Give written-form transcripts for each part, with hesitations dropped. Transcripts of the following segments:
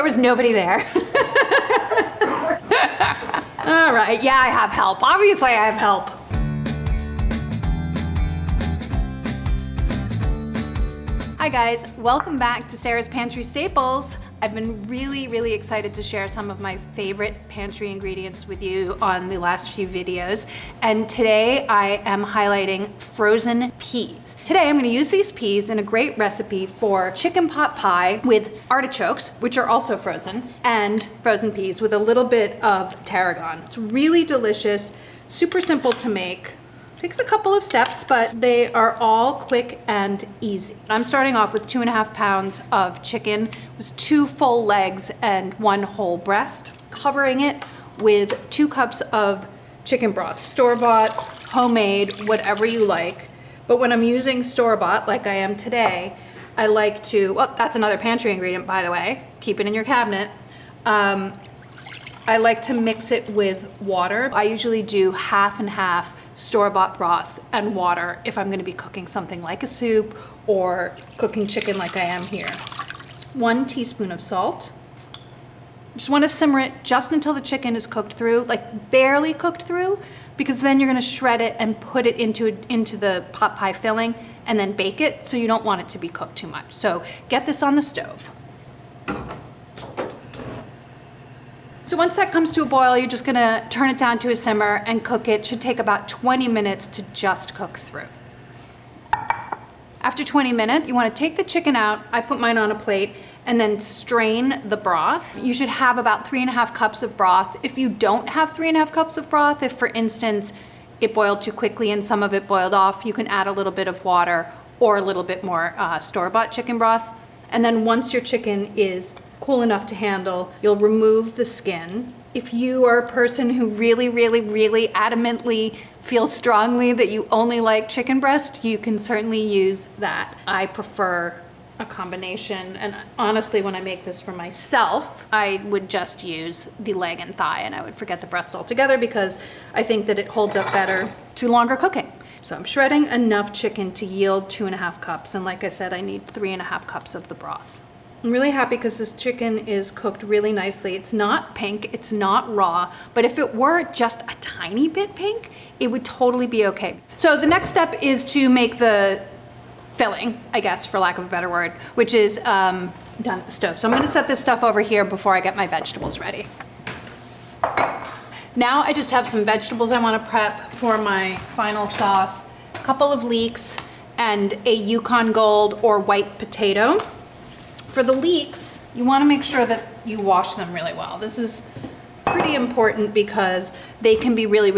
was nobody there. All right, yeah, I have help. Obviously I have help. Hi guys, welcome back to Sarah's Pantry Staples. I've been really excited to share some of my favorite pantry ingredients with you on the last few videos. And today I am highlighting frozen peas. Today I'm gonna use these peas in a great recipe for chicken pot pie with artichokes, which are also frozen, and frozen peas with a little bit of tarragon. It's really delicious, super simple to make. Takes a couple of steps, but they are all quick and easy. I'm starting off with 2.5 pounds of chicken. It was 2 full legs and 1 whole breast. Covering it with 2 cups of chicken broth, store-bought, homemade, whatever you like. But when I'm using store-bought, like I am today, I like to, well, that's another pantry ingredient, by the way. Keep it in your cabinet. I like to mix it with water. I usually do half and half store-bought broth and water if I'm gonna be cooking something like a soup or cooking chicken like I am here. 1 teaspoon of salt. Just wanna simmer it just until the chicken is cooked through, like barely cooked through, because then you're gonna shred it and put it into the pot pie filling and then bake it, so you don't want it to be cooked too much. So get this on the stove. So once that comes to a boil, you're just gonna turn it down to a simmer and cook it. Should take about 20 minutes to just cook through. After 20 minutes, you wanna take the chicken out. I put mine on a plate and then strain the broth. You should have about 3.5 cups of broth. If you don't have 3.5 cups of broth, if for instance, it boiled too quickly and some of it boiled off, you can add a little bit of water or a little bit more store-bought chicken broth. And then once your chicken is cool enough to handle, you'll remove the skin. If you are a person who really adamantly feels strongly that you only like chicken breast, you can certainly use that. I prefer a combination, and honestly, when I make this for myself, I would just use the leg and thigh, and I would forget the breast altogether because I think that it holds up better to longer cooking. So I'm shredding enough chicken to yield 2.5 cups, and like I said, I need 3.5 cups of the broth. I'm really happy because this chicken is cooked really nicely. It's not pink, it's not raw, but if it were just a tiny bit pink, it would totally be okay. So the next step is to make the filling, I guess, for lack of a better word, which is done at the stove. So I'm gonna set this stuff over here before I get my vegetables ready. Now I just have some vegetables I wanna prep for my final sauce, a couple of leeks, and a Yukon Gold or white potato. For the leeks, you want to make sure that you wash them really well. This is pretty important because they can be really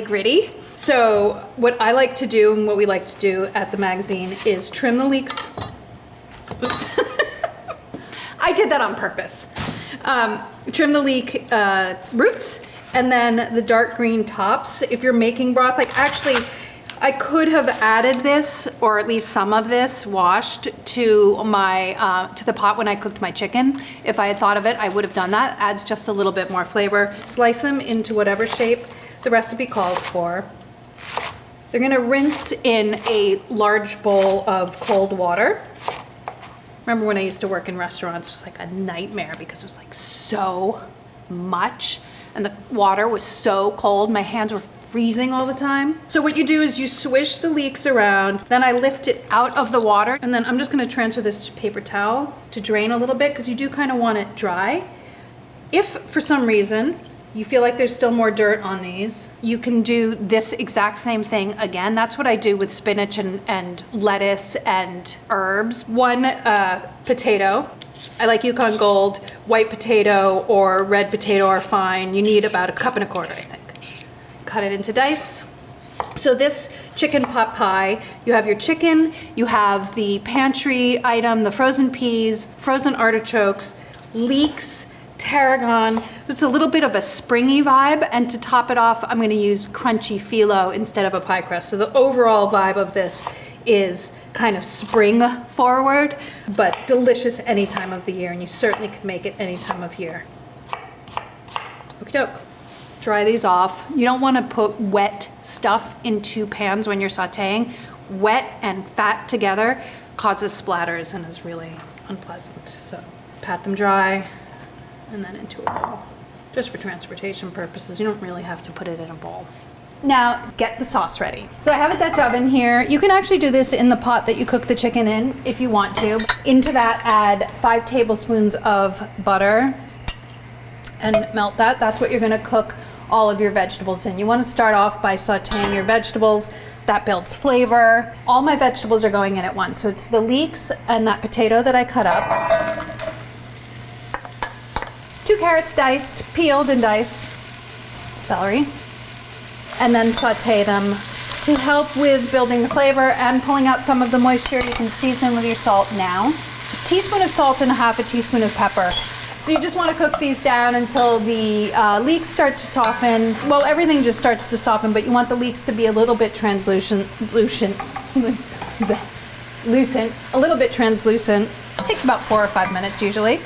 gritty. So what I like to do and what we like to do at the magazine is trim the leeks. Oops. I did that on purpose. Trim the leek roots and then the dark green tops. If you're making broth, like actually, I could have added this, or at least some of this, washed to my to the pot when I cooked my chicken. If I had thought of it, I would have done that. Adds just a little bit more flavor. Slice them into whatever shape the recipe calls for. They're gonna rinse in a large bowl of cold water. Remember when I used to work in restaurants, it was like a nightmare because it was like so much and the water was so cold, my hands were freezing all the time. So what you do is you swish the leeks around, then I lift it out of the water, and then I'm just gonna transfer this to paper towel to drain a little bit because you do kind of want it dry. If for some reason you feel like there's still more dirt on these, you can do this exact same thing again. That's what I do with spinach and lettuce and herbs. 1 potato. I like Yukon Gold, white potato or red potato are fine. You need about 1.25 cups, I think. Cut it into dice. So this chicken pot pie, you have your chicken, you have the pantry item, the frozen peas, frozen artichokes, leeks, tarragon. It's a little bit of a springy vibe, and to top it off, I'm gonna use crunchy phyllo instead of a pie crust. So the overall vibe of this is kind of spring forward, but delicious any time of the year, and you certainly could make it any time of year. Okie doke. Dry these off. You don't want to put wet stuff into pans when you're sauteing. Wet and fat together causes splatters and is really unpleasant. So pat them dry and then into a bowl. Just for transportation purposes, you don't really have to put it in a bowl. Now get the sauce ready. So I have a Dutch oven here. You can actually do this in the pot that you cook the chicken in if you want to. Into that add 5 tablespoons of butter and melt that. That's what you're gonna cook all of your vegetables in. You wanna start off by sauteing your vegetables. That builds flavor. All my vegetables are going in at once. So it's the leeks and that potato that I cut up. 2 carrots diced, peeled and diced. Celery. And then saute them to help with building the flavor and pulling out some of the moisture. You can season with your salt now. A teaspoon of salt and 1/2 teaspoon of pepper. So you just want to cook these down until the leeks start to soften. Well, everything just starts to soften, but you want the leeks to be a little bit loosened, a little bit translucent. It takes about 4 or 5 minutes usually.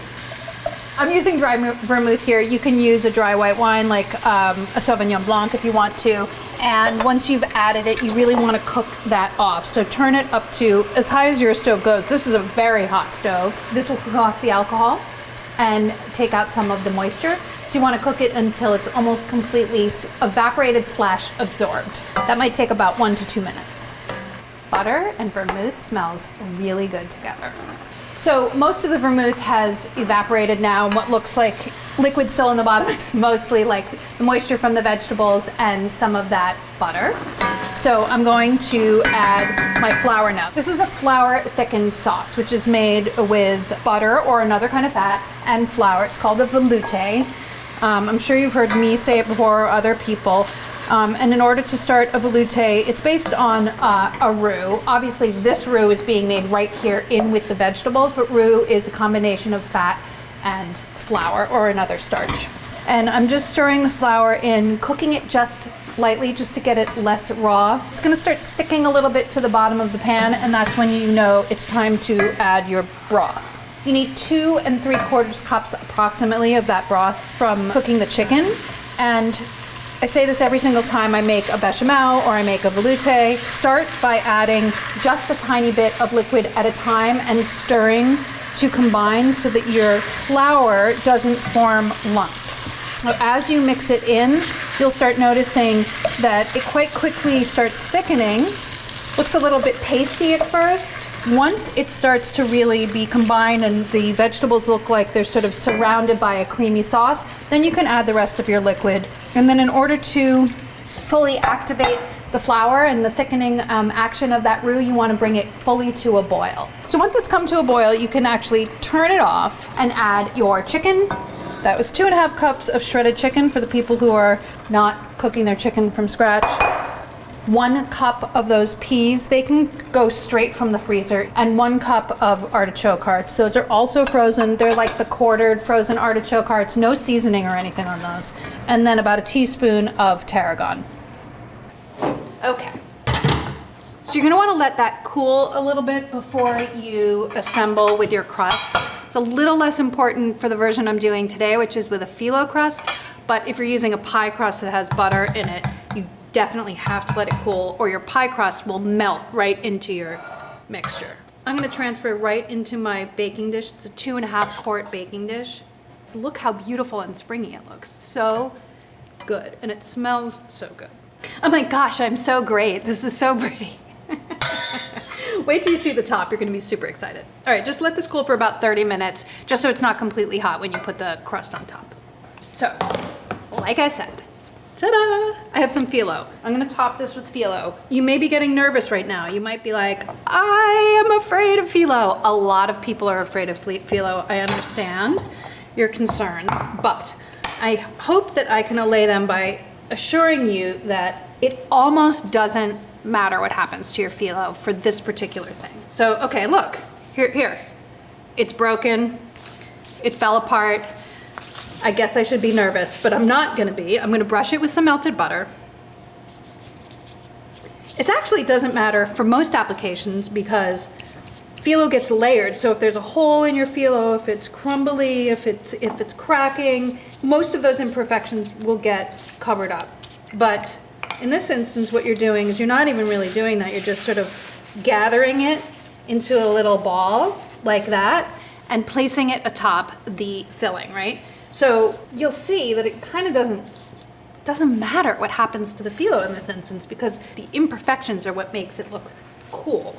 I'm using dry vermouth here. You can use a dry white wine like a Sauvignon Blanc if you want to. And once you've added it, you really want to cook that off. So turn it up to as high as your stove goes. This is a very hot stove. This will cook off the alcohol and take out some of the moisture. So you want to cook it until it's almost completely evaporated / absorbed. That might take about 1 to 2 minutes. Butter and vermouth smells really good together. So most of the vermouth has evaporated now, and what looks like liquid still in the bottom is mostly like the moisture from the vegetables and some of that butter. So I'm going to add my flour now. This is a flour thickened sauce, which is made with butter or another kind of fat and flour. It's called a veloute. I'm sure you've heard me say it before or other people. And in order to start a veloute, it's based on a roux. Obviously, this roux is being made right here in with the vegetables, but roux is a combination of fat and flour or another starch. And I'm just stirring the flour in, cooking it just lightly just to get it less raw. It's gonna start sticking a little bit to the bottom of the pan, and that's when you know it's time to add your broth. You need 2 3/4 cups approximately of that broth from cooking the chicken. And I say this every single time I make a bechamel or I make a veloute. Start by adding just a tiny bit of liquid at a time and stirring to combine so that your flour doesn't form lumps. As you mix it in, you'll start noticing that it quite quickly starts thickening. Looks a little bit pasty at first. Once it starts to really be combined and the vegetables look like they're sort of surrounded by a creamy sauce, then you can add the rest of your liquid. And then in order to fully activate the flour and the thickening action of that roux, you want to bring it fully to a boil. So once it's come to a boil, you can actually turn it off and add your chicken. That was 2.5 cups of shredded chicken for the people who are not cooking their chicken from scratch. 1 cup of those peas, they can go straight from the freezer, and 1 cup of artichoke hearts. Those are also frozen. They're like the quartered frozen artichoke hearts, no seasoning or anything on those. And then about a teaspoon of tarragon. Okay. So you're gonna wanna let that cool a little bit before you assemble with your crust. It's a little less important for the version I'm doing today, which is with a phyllo crust, but if you're using a pie crust that has butter in it, you definitely have to let it cool or your pie crust will melt right into your mixture. I'm gonna transfer right into my baking dish. It's a 2.5 quart baking dish. So look how beautiful and springy it looks. So good, and it smells so good. Oh my gosh, I'm so great. This is so pretty. Wait till you see the top, you're gonna be super excited. All right, just let this cool for about 30 minutes, just so it's not completely hot when you put the crust on top. So, like I said, ta-da! I have some phyllo. I'm gonna top this with phyllo. You may be getting nervous right now. You might be like, I am afraid of phyllo. A lot of people are afraid of phyllo. I understand your concerns, but I hope that I can allay them by assuring you that it almost doesn't matter what happens to your phyllo for this particular thing. So, okay, look, here. It's broken, it fell apart. I guess I should be nervous, but I'm not gonna be. I'm gonna brush it with some melted butter. It actually doesn't matter for most applications because phyllo gets layered. So if there's a hole in your phyllo, if it's crumbly, if it's cracking, most of those imperfections will get covered up. But in this instance, what you're doing is you're not even really doing that. You're just sort of gathering it into a little ball like that. and placing it atop the filling, right? So you'll see that it kind of doesn't matter what happens to the phyllo in this instance because the imperfections are what makes it look cool.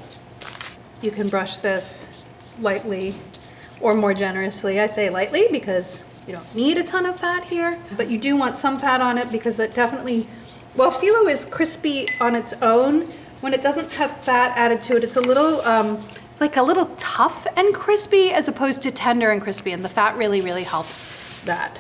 You can brush this lightly or more generously. I say lightly because you don't need a ton of fat here, but you do want some fat on it because that definitely, while phyllo is crispy on its own, when it doesn't have fat added to it, it's a little, it's like a little tough and crispy as opposed to tender and crispy, and the fat really, really helps that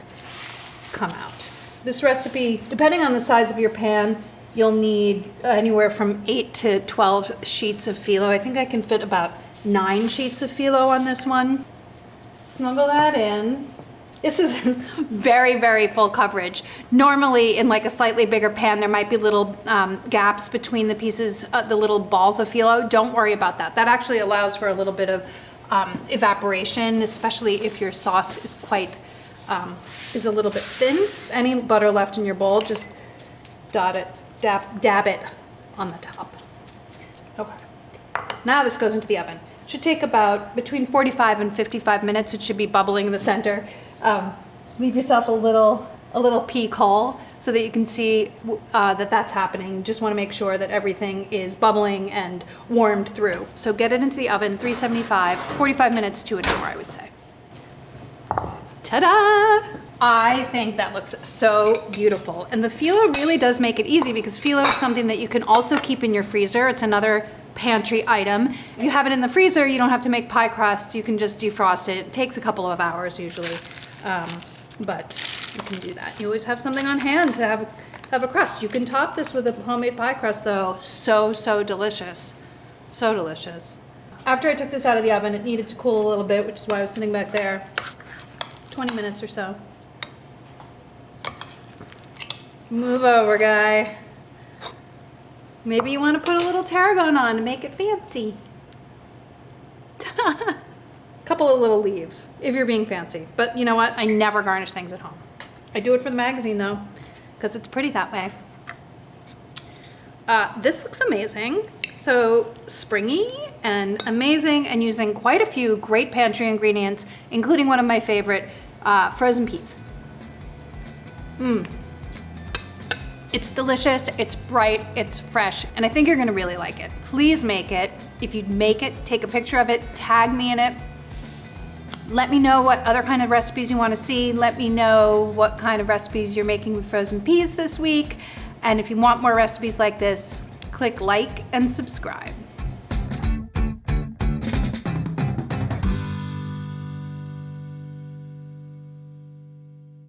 come out. This recipe, depending on the size of your pan, you'll need anywhere from 8 to 12 sheets of phyllo. I think I can fit about 9 sheets of phyllo on this one. Snuggle that in. This is very, very full coverage. Normally in like a slightly bigger pan, there might be little gaps between the pieces, the little balls of phyllo. Don't worry about that. That actually allows for a little bit of evaporation, especially if your sauce is is a little bit thin. Any butter left in your bowl, just dab it on the top. Okay. Now this goes into the oven. It should take about between 45 and 55 minutes. It should be bubbling in the center. Leave yourself a little peek hole so that you can see that's happening. You just want to make sure that everything is bubbling and warmed through. So get it into the oven, 375, 45 minutes to an hour, I would say. Ta-da! I think that looks so beautiful. And the phyllo really does make it easy because phyllo is something that you can also keep in your freezer. It's another pantry item. If you have it in the freezer, you don't have to make pie crust. You can just defrost it. It takes a couple of hours usually, but you can do that. You always have something on hand to have a crust. You can top this with a homemade pie crust though. So, so delicious. So delicious. After I took this out of the oven, it needed to cool a little bit, which is why I was sitting back there. 20 minutes or so. Move over, guy. Maybe you want to put a little tarragon on to make it fancy. Ta-da! Couple of little leaves, if you're being fancy. But you know what? I never garnish things at home. I do it for the magazine though, because it's pretty that way. This looks amazing. So springy and amazing, and using quite a few great pantry ingredients, including one of my favorite, frozen peas. It's delicious, it's bright, it's fresh, and I think you're gonna really like it. Please make it. If you make it, take a picture of it, tag me in it. Let me know what other kind of recipes you wanna see. Let me know what kind of recipes you're making with frozen peas this week. And if you want more recipes like this, click like and subscribe.